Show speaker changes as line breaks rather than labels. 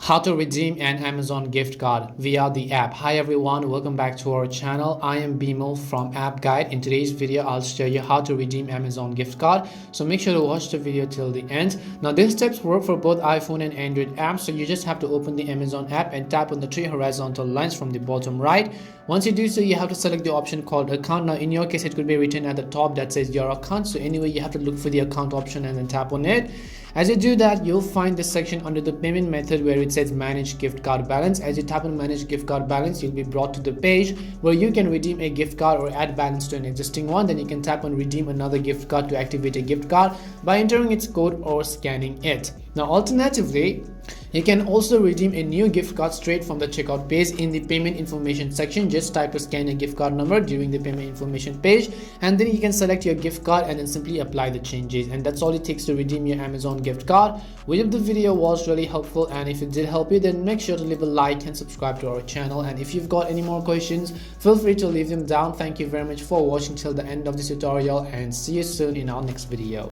How to redeem an Amazon gift card via the app. Hi everyone, welcome back to our channel. I am Bimal from App Guide. In today's video I'll show you how to redeem Amazon gift card, so make sure to watch the video till the end. Now these steps work for both iPhone and Android apps, so you just have to open the Amazon app and tap on the three horizontal lines from the bottom right. Once you do so, you have to select the option called account. Now in your case it could be written at the top that says your account, so anyway you have to look for the account option and then tap on it. As you do that, you'll find this section under the payment method where it says manage gift card balance. As you tap on manage gift card balance, you'll be brought to the page where you can redeem a gift card or add balance to an existing one. Then you can tap on redeem another gift card to activate a gift card by entering its code or scanning it. Now alternatively, you can also redeem a new gift card straight from the checkout page in the payment information section. Just type to scan a gift card number during the payment information page, and then you can select your gift card and then simply apply the changes. And that's all it takes to redeem your Amazon gift card. We hope the video was really helpful, and if it did help you, then make sure to leave a like and subscribe to our channel. And if you've got any more questions, feel free to leave them down. Thank you very much for watching till the end of this tutorial, and see you soon in our next video.